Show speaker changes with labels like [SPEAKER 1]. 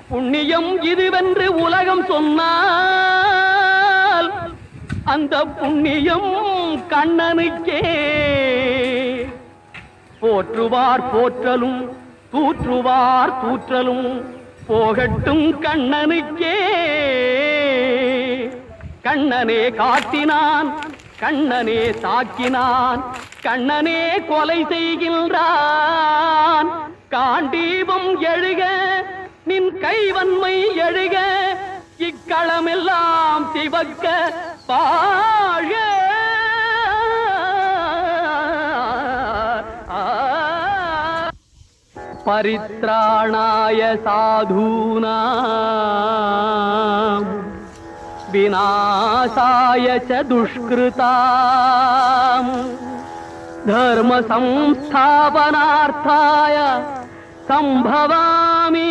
[SPEAKER 1] புண்ணியம் இதுவென்று உலகம் சொன்னால் அந்த புண்ணியம் கண்ணனுக்கே. போற்றுவார் போற்றலும் தூற்றுவார் தூற்றலும் போகட்டும் கண்ணனுக்கே. கண்ணனே காட்டினான், கண்ணனே தாக்கினான், கண்ணனே கொலை செய்கின்றான். காண்டீபம் எழுக நின் கைவன்மை எழுக, இக்களமெல்லாம் சிவக்க பாழ. பரித்ராணாய சாதூனாம் விநாசாய ச துஷ்கிருதாம் தர்ம சம்ஸ்தாபனார்த்தாய சம்பவாமி